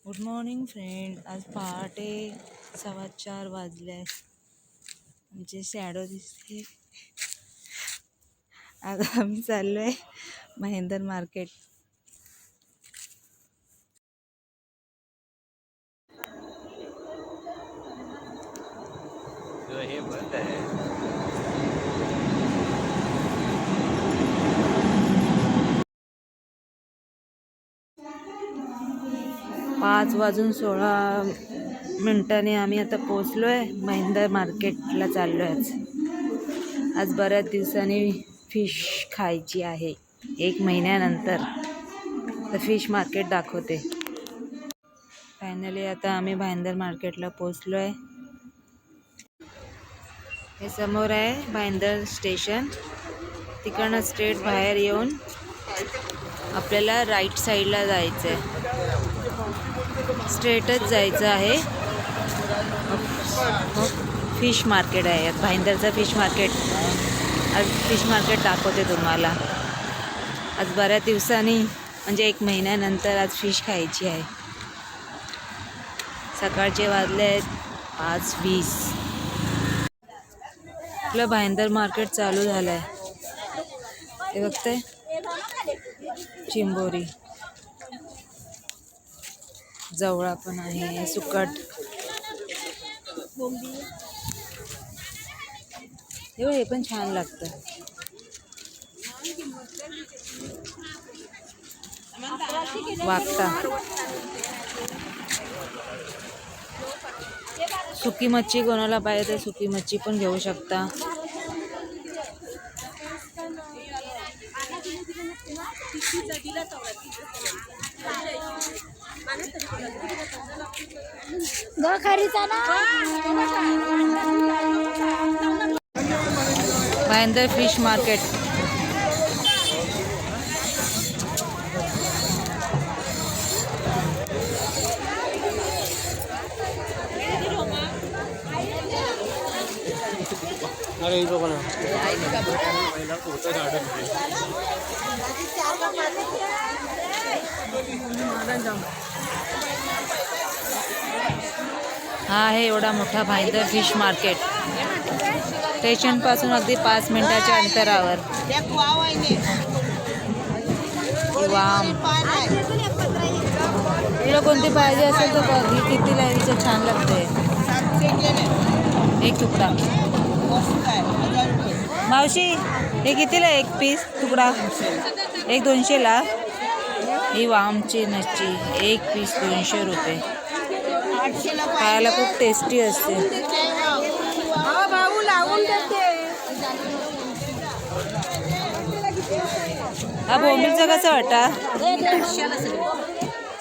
Good morning friend. आज पहाटे 4:15 वाजले. आमचे शॅडो दिसते. आज आम्ही चाललोय महेंद्र मार्केट. हे बंद आहे. 5:16 आम्ही आता पोचलोय महेंद्र मार्केटला. चाललोय आज बऱ्याच दिवसांनी फिश खायची आहे. 1 महिन्यानंतर तर फिश मार्केट दाखवते. फायनली आता आम्ही भाईंदर मार्केटला पोचलोय. हे समोर आहे भाईंदर स्टेशन. तिकडनं स्ट्रेट बाहेर येऊन आपल्याला राईट साईडला जायचं आहे. स्ट्रेटच जायचं आहे. फिश मार्केट आहे यात, भाईंदरचं फिश मार्केट. आज फिश मार्केट दाखवते तुम्हाला. आज बऱ्याच दिवसांनी म्हणजे 1 महिन्यानंतर आज फिश खायची आहे. सकाळचे वाजले आहेत 5:20. आपलं भाईंदर मार्केट चालू झालं आहे. हे बघते चिंबोरी, जवळा पण आहे, सुकट. हे पण छान लागतं. वागता सुकी मच्छी कोणाला पाहिजे तर सुकी मच्छी पण घेऊ शकता. Bhayandar fish market. हा आहे एवढा मोठा भाईंदर फिश मार्केट. स्टेशन पासून अगदी 5 मिनिटाच्या अंतरावर. वाम तुला कोणती पाहिजे असेल तर बघ. ही कितीला आहे? तिचं छान लागतंय. 1 तुकडा. मावशी हे कितीला 1 पीस तुकडा? 1 200ला. ही वामची मच्छी 1 पीस 200 रुपये. खायला खूप टेस्टी असते. हा बोंबीलचा कसा वाटा?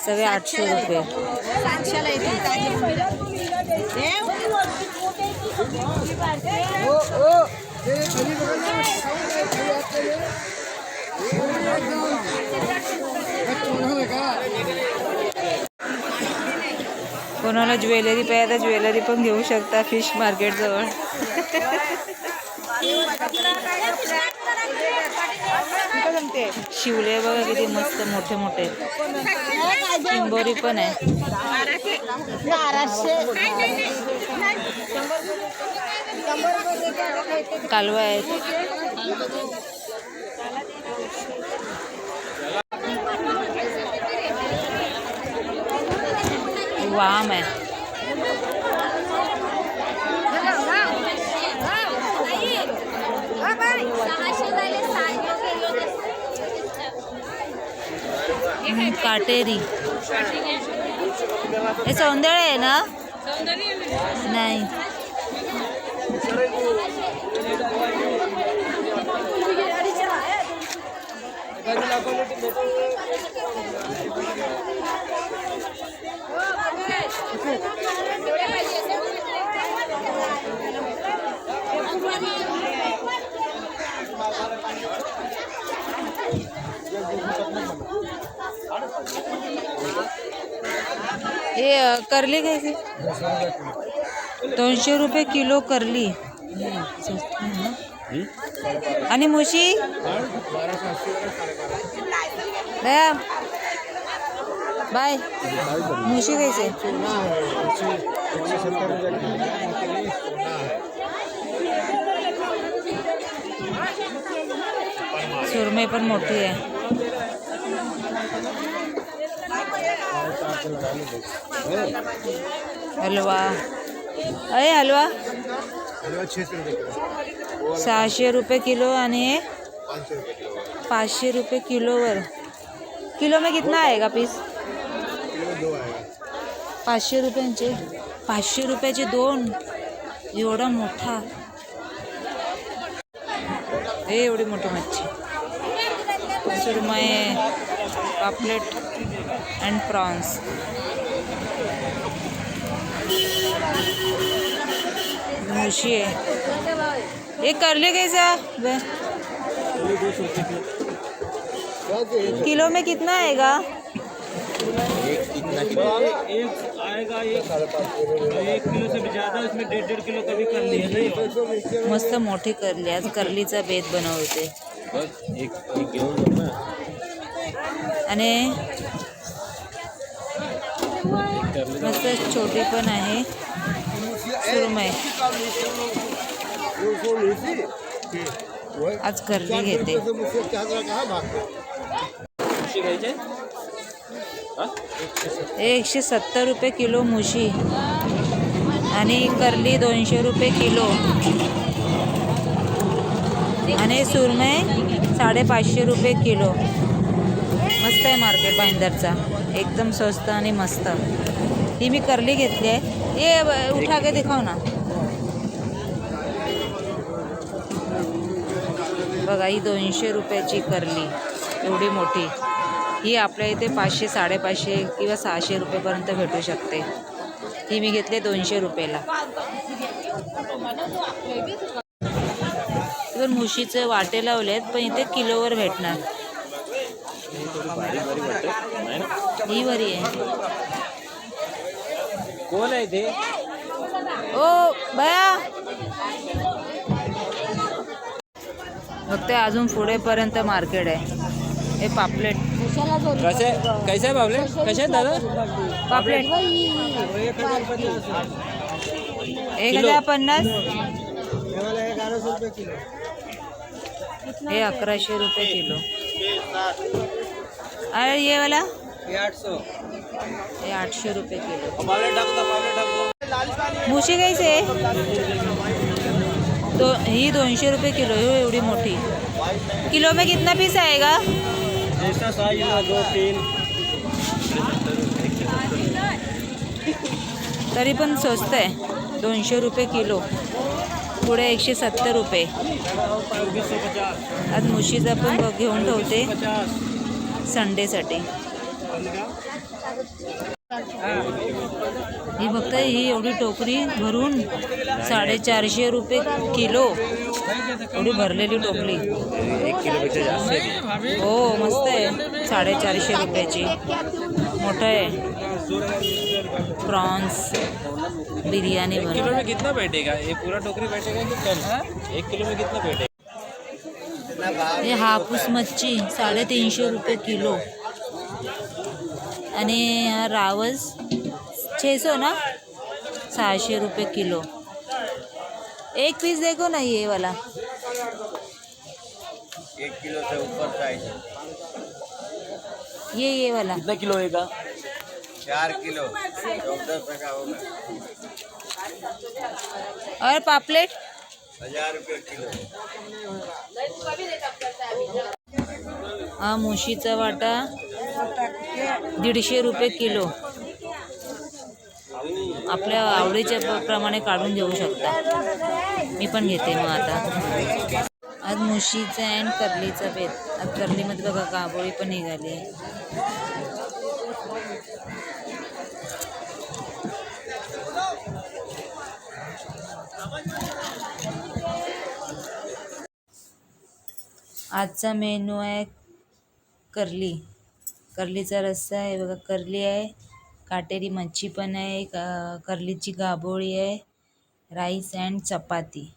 सगळे 800 रुपये. कोणाला ज्वेलरी पाहिजे तर ज्वेलरी पण घेऊ शकता फिश मार्केट जवळ. शिवले बघा किती मस्त मोठे मोठे. चिंबोरी पण आहे. कालवा आहेत. वाम आहे. काटेरी. हे सौंदर्य आहे ना? नाही. हे करली कैसे? 200 रुपये किलो करली. आणि मुशी बाय मुशी कैसे? सुरमई पण मोठी आहे. हलवा अरे हलवा 600 रुपये किलो आणि 500 रुपये किलोवर. किलो में कितना आएगा पीस? 500 रुपयांचे 500 रुपयाचे 2. एवढा मोठा. हे एवढी मोठी मच्छी. सुरमई, पापलेट अँड प्रॉन्स. मुशी है. ये करले कैसा? किलो में कितना आएगा? एक आएगा 1 किलो से भी ज़्यादा. इसमें 1.5 किलो का भी कर लिया. मस्त मोठी करली. आज करलीचा बेत बनवते. एक घेऊन ना. आणि मस्त छोटी पण आहे सुरमई. आज करली घेते. 170 रुपये किलो मुशी आणि करली 200 रुपये किलो आणि सुरमई 550 रुपये किलो. मस्त आहे मार्केट भाईंदरचा. एकदम स्वस्त आणि मस्त. ही मी करली घेतली आहे. ये उठा के दिखाव ना. बघा ही 200 रुपयाची करली एवढी मोठी. ही आपल्या इथे 500, 550 किंवा 600 रुपयेपर्यंत भेटू शकते. ही मी घेतली 200 रुपयाला. इथे मुशीचे वाटे लावलेत पण इथे किलोवर भेटणार. ही बरी आहे. कोण आहे ते? ओ बया फक्त अजून पुढेपर्यंत मार्केट आहे. हे पापलेट कैसे आहे पापलेट? कसे आहेत दादा पापलेट? 1050. हे 1100 रुपये किलो. अरे ये वाला 800. हे 800 रुपये किलो. पापलेट टाकतो. मुशी कैसे? ही 200 रुपये किलो. हो एवढी मोठी. किलो में कितना पीस आएगा? जैसा साइज ला 2 3. तरी पण स्वस्त आहे. 200 रुपये किलो. पुढे 170 रुपये. आज मुशीचा पण घेऊन ठेवते संडेसाठी. ही फक्त ही एवढी टोकरी भरून 450 रुपये किलो. एवढी भरलेली टोकरी. 1 किलोपेक्षा जास्त आहे. हो मस्त आहे. 450 रुपयाची. मोठं आहे. प्रॉन्स बिर्याणी किलो बनव. में कितना बैठेगा? ये पूरा टोकरी बैठेगा कि कम? 1 किलो में कितना बैठेगा? हे हापूस मच्छी 350 रुपये किलो. आणि हा रावस 600 ना 600 रुपये किलो. एक पीस देखो ना ये वाला. 1 किलो से ऊपर साइज. ये वाला कितना किलो होगा? 4 किलो 14 का होगा. और पापलेट 1000 रुपये किलो. हा मुशीचा वाटा 150 रुपये किलो. आपल्या आवडीच्या प्रमाणे काढून घेऊ शकता. मी पण घेते मग आता. आज मुशीचा अँड करलीचा बेत. आज करलीमध्ये बघा गाबोळी पण निघाली. आजचा मेनू आहे करली. करलीचा रस्सा आहे बघा. करली आहे. काटेरी मच्छी पण आहे. करलीची गाबोळी आहे. Rice and chapati.